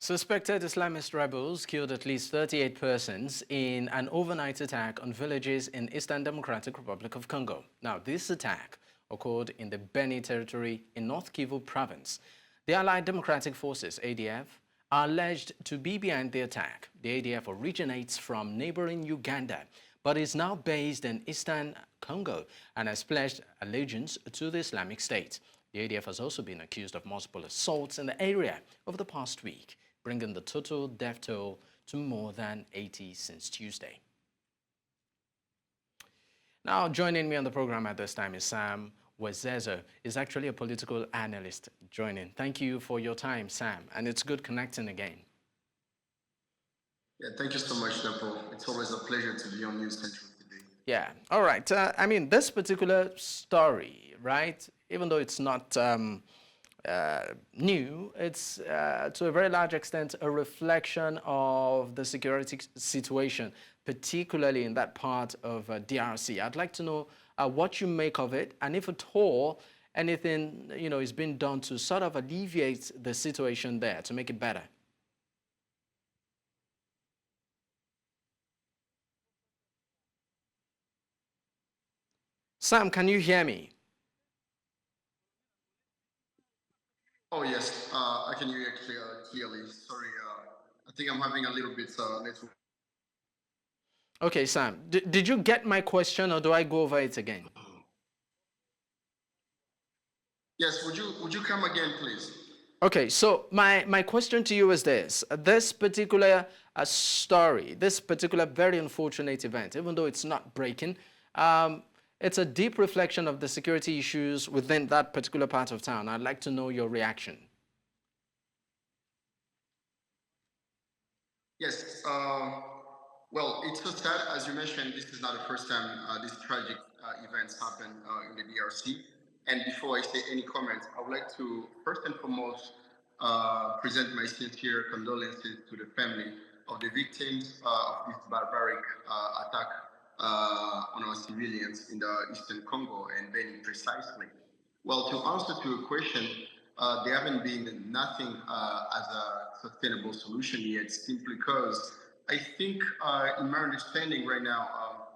Suspected Islamist rebels killed at least 38 persons in an overnight attack on villages in Eastern Democratic Republic of Congo. Now, this attack occurred in the Beni territory in North Kivu province. The Allied Democratic Forces, ADF, are alleged to be behind the attack. The ADF originates from neighboring Uganda, but is now based in Eastern Congo and has pledged allegiance to the Islamic State. The ADF has also been accused of multiple assaults in the area over the past week, bringing the total death toll to more than 80 since Tuesday. Now, joining me on the program at this time is Sam Mwezezo. He's actually a political analyst joining. Thank you for your time, Sam, and it's good connecting again. Yeah, thank you so much, Napo. It's always a pleasure to be on News Central today. Yeah, all right. I mean, this particular story, right, even though it's not new, it's to a very large extent a reflection of the security situation, particularly in that part of DRC. I'd like to know what you make of it, and if at all anything is being done to sort of alleviate the situation there, to make it better. Sam, can you hear me? Oh, yes, I can hear you clearly. Sorry, I think I'm having a little bit network. Okay, Sam, did you get my question, or do I go over it again? Yes, would you come again, please? Okay, so my question to you is this. This particular story, this particular very unfortunate event, even though it's not breaking, it's a deep reflection of the security issues within that particular part of town. I'd like to know your reaction. Yes, well, it's so sad. As you mentioned, this is not the first time these tragic events happen in the DRC. And before I say any comments, I would like to first and foremost present my sincere condolences to the family of the victims of this barbaric attack on our civilians in the Eastern Congo and Beni precisely. Well, to answer to your question, there haven't been nothing as a sustainable solution yet, simply because I think, in my understanding right now,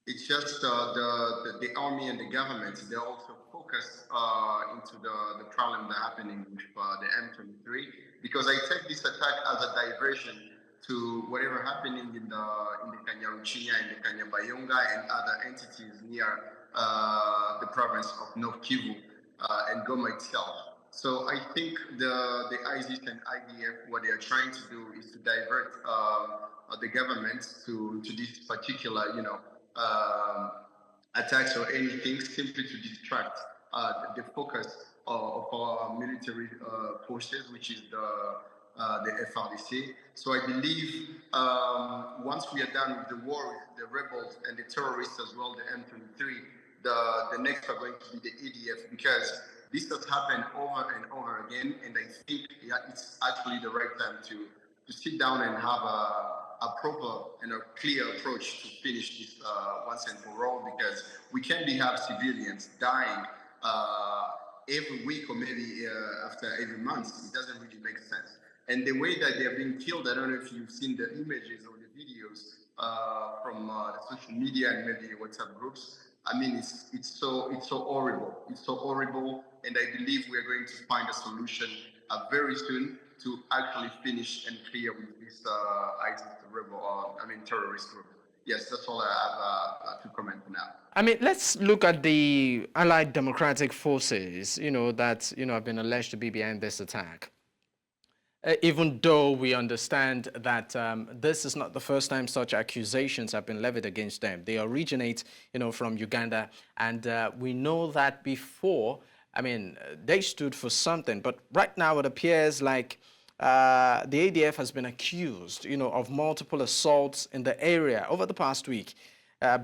it's just the army and the government. They're also focused into the problem that's happening with the M23, because I take this attack as a diversion to whatever happening in the Kanyaruchinya and the Kanyabayonga and other entities near the province of North Kivu and Goma itself. So I think the ISIS and IDF, what they are trying to do is to divert the government to this particular, attacks or anything, simply to distract the focus of our military forces, which is the FRDC. So I believe once we are done with the war with the rebels and the terrorists as well, the M23, the next are going to be the EDF, because this has happened over and over again, and I think it's actually the right time to sit down and have a proper and a clear approach to finish this once and for all, because we can't have civilians dying every week or maybe after every month. It doesn't really make sense. And the way that they're being killed, I don't know if you've seen the images or the videos from the social media and maybe WhatsApp groups. I mean, it's so horrible. It's so horrible, and I believe we are going to find a solution very soon to actually finish and clear with this ISIS rebel, terrorist group. Yes, that's all I have to comment for now. I mean, let's look at the Allied Democratic Forces, that, have been alleged to be behind this attack. Even though we understand that this is not the first time such accusations have been levied against them. They originate, from Uganda, and we know that before, they stood for something. But right now it appears like the ADF has been accused, of multiple assaults in the area over the past week,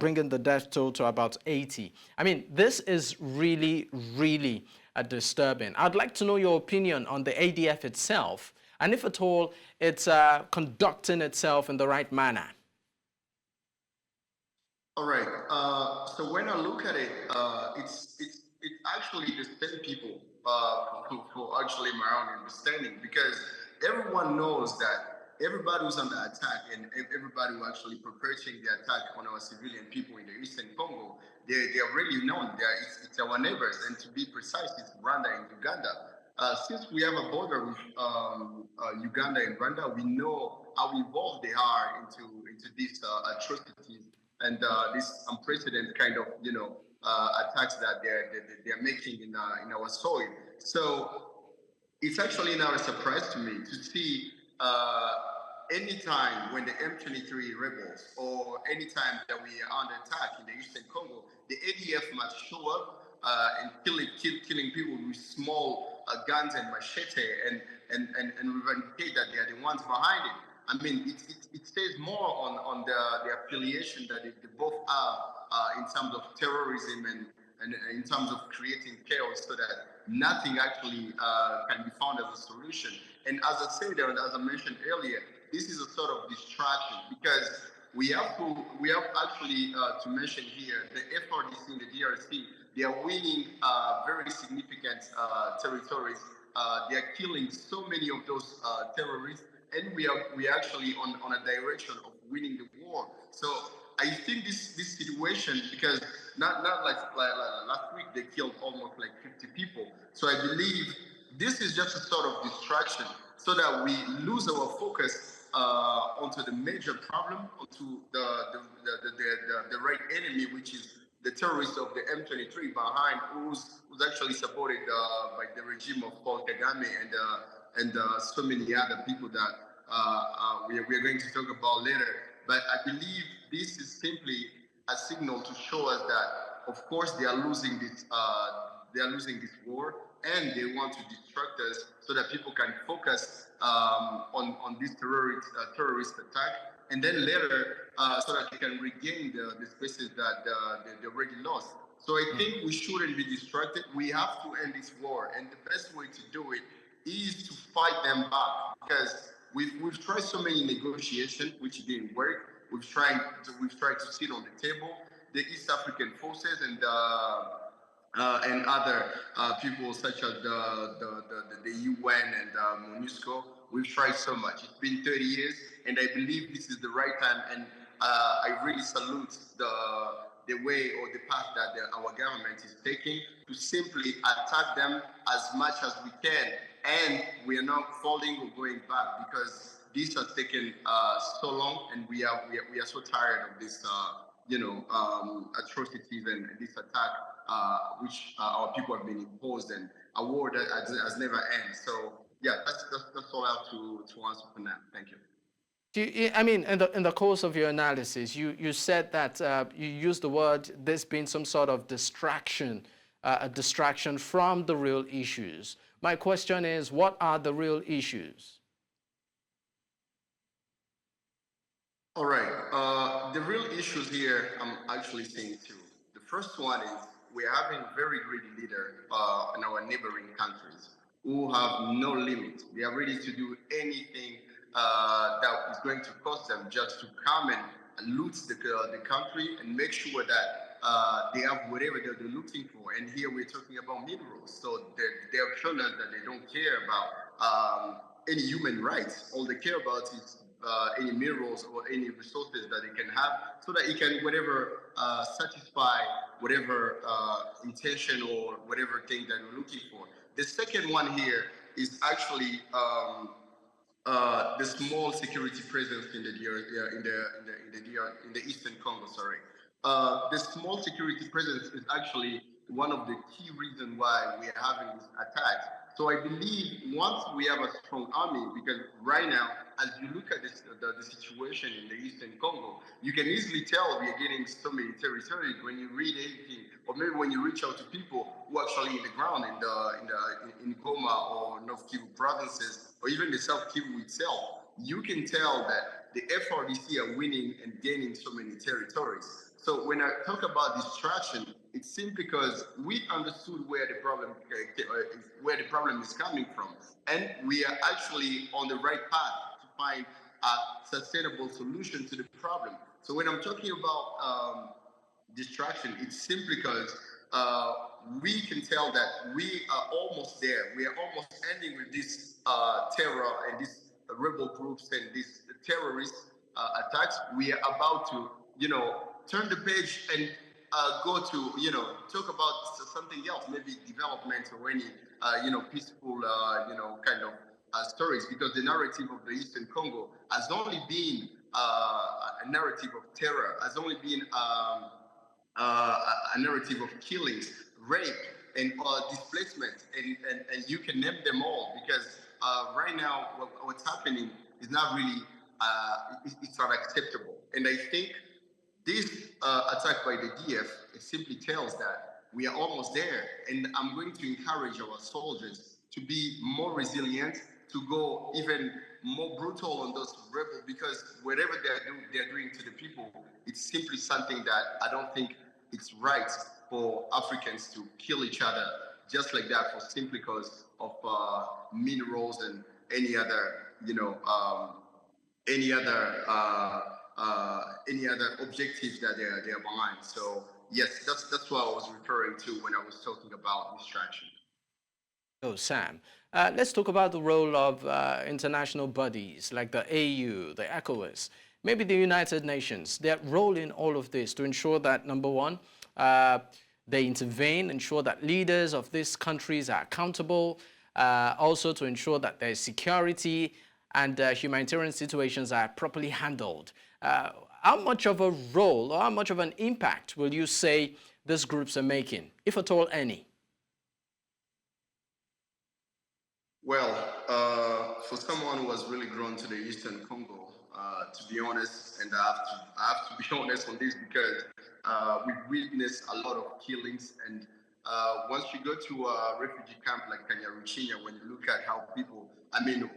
bringing the death toll to about 80. I mean, this is really, really disturbing. I'd like to know your opinion on the ADF itself, and if at all it's conducting itself in the right manner. All right. So when I look at it, it's actually the same people for actually my own understanding, because everyone knows that everybody who's under attack and everybody who actually perpetrating the attack on our civilian people in the Eastern Congo, they are really known. It's our neighbors, and to be precise, it's Rwanda and Uganda. Since we have a border with Uganda and Rwanda, we know how involved they are into these atrocities and this unprecedented kind of attacks that they're making in our soil. So it's actually not a surprise to me to see anytime when the M23 rebels or anytime that we are under attack in the Eastern Congo, the ADF must show up and killing people with small guns and machete and indicate that they are the ones behind it. I mean, it says more on the affiliation that they both have in terms of terrorism and in terms of creating chaos so that nothing actually can be found as a solution. And as I said, and as I mentioned earlier, this is a sort of distraction because we have actually to mention here the FRDC in the DRC. They are winning very significant territories. They are killing so many of those terrorists, and we are actually on a direction of winning the war. So I think this situation, because not like last week they killed almost like 50 people. So I believe this is just a sort of distraction so that we lose our focus onto the major problem, onto the right enemy, which is the terrorists of the M23 behind, who's actually supported by the regime of Paul Kagame and so many other people that we are going to talk about later. But I believe this is simply a signal to show us that, of course, they are losing this war, and they want to distract us so that people can focus on this terrorist attack, and then later so that they can regain the spaces that they already lost. So I think we shouldn't be distracted. We have to end this war, and the best way to do it is to fight them back, because we've tried so many negotiations which didn't work. We've tried to sit on the table. The East African forces and other people such as the UN and MONUSCO. We've tried so much. It's been 30 years, and I believe this is the right time. And I really salute the way or the path that our government is taking to simply attack them as much as we can. And we are not falling or going back, because this has taken so long, and we are so tired of this atrocities and this attack which our people have been imposed, and a war that has never ended. So yeah, that's all I have to answer for now. Thank you. I mean, in the course of your analysis, you said that you used the word this being some sort of distraction, a distraction from the real issues. My question is, what are the real issues? All right. The real issues here, I'm actually seeing two. The first one is we're having very greedy leaders in our neighboring countries who have no limit. They are ready to do anything that is going to cost them just to come and loot the country and make sure that they have whatever they're looking for. And here we're talking about minerals. So they have shown us that they don't care about any human rights. All they care about is any minerals or any resources that it can have, so that it can satisfy whatever intention or whatever thing that we're looking for. The second one here is actually the small security presence in the Eastern Congo. Sorry, the small security presence is actually one of the key reasons why we are having this attack. So I believe once we have a strong army, because right now, as you look at the situation in the Eastern Congo, you can easily tell we are getting so many territories when you read anything, or maybe when you reach out to people who are actually in the ground in Goma or North Kivu provinces, or even the South Kivu itself. You can tell that the FRDC are winning and gaining so many territories. So when I talk about distraction, it's simply because we understood where the problem is coming from, and we are actually on the right path to find a sustainable solution to the problem. So when I'm talking about distraction, it's simply because we can tell that we are almost there. We are almost ending with this terror and these rebel groups and these terrorist attacks. We are about to, turn the page and go to, talk about something else, maybe development or any, peaceful, kind of stories, because the narrative of the Eastern Congo has only been a narrative of terror, has only been a narrative of killings, rape, and displacement, and you can name them all, because right now what's happening is not really, it's not acceptable. And I think this attack by the DF, it simply tells that we are almost there. And I'm going to encourage our soldiers to be more resilient, to go even more brutal on those rebels, because whatever they're doing to the people, it's simply something that I don't think it's right for Africans to kill each other just like that, for simply because of minerals and any other, any other objectives that they're behind. So yes, that's what I was referring to when I was talking about distraction. Oh, Sam, let's talk about the role of international bodies like the AU, the ECOWAS, maybe the United Nations, their role in all of this to ensure that, number one, they intervene, ensure that leaders of these countries are accountable, also to ensure that there's security and humanitarian situations are properly handled. How much of a role or how much of an impact will you say these groups are making, if at all any? Well, for someone who has really grown to the Eastern Congo, to be honest, and I have to be honest on this, because we've witnessed a lot of killings, and once you go to a refugee camp like Kanyaruchinya, when you look at how people,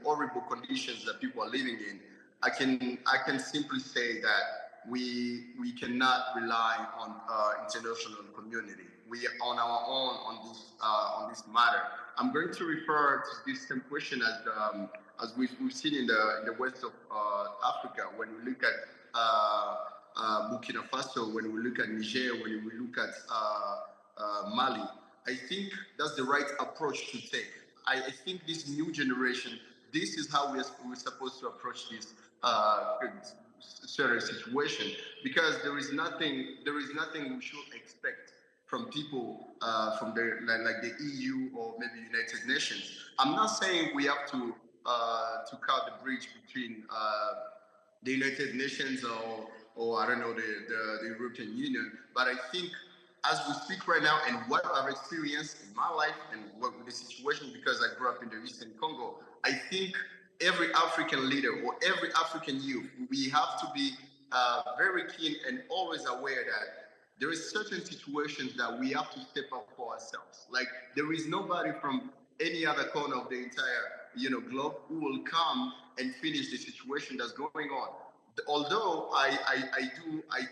horrible conditions that people are living in, I can simply say that we cannot rely on international community. We are on our own on this matter. I'm going to refer to this same question as we've seen in the west of Africa, when we look at Burkina Faso, when we look at Niger, when we look at Mali. I think that's the right approach to take. I think this new generation, this is how we're supposed to approach this certain situation, because there is nothing we should expect from people from like the EU or maybe United Nations. I'm not saying we have to cut the bridge between the United Nations or I don't know, the European Union, but I think as we speak right now, and what I've experienced in my life and what the situation, because I grew up in the Eastern Congo, I think every African leader or every African youth, we have to be very keen and always aware that there is certain situations that we have to step up for ourselves. Like, there is nobody from any other corner of the entire globe who will come and finish the situation that's going on. Although I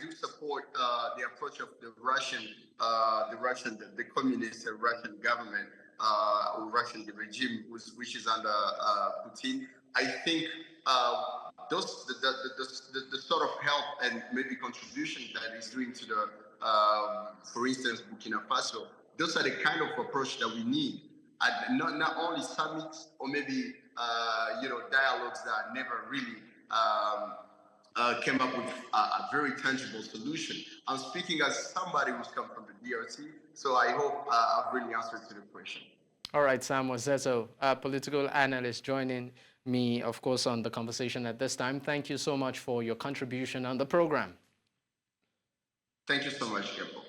do support the approach of the communist Russian government, or Russian regime, which is under Putin. I think the sort of help and maybe contribution that is doing to the, for instance, Burkina Faso, those are the kind of approach that we need. And not only summits or maybe dialogues that never really came up with a very tangible solution. I'm speaking as somebody who's come from the DRC, so I hope I've really answered to the question. All right, Sam Mwezezo, a political analyst, joining me, of course, on the conversation at this time. Thank you so much for your contribution on the program. Thank you so much, Gabo.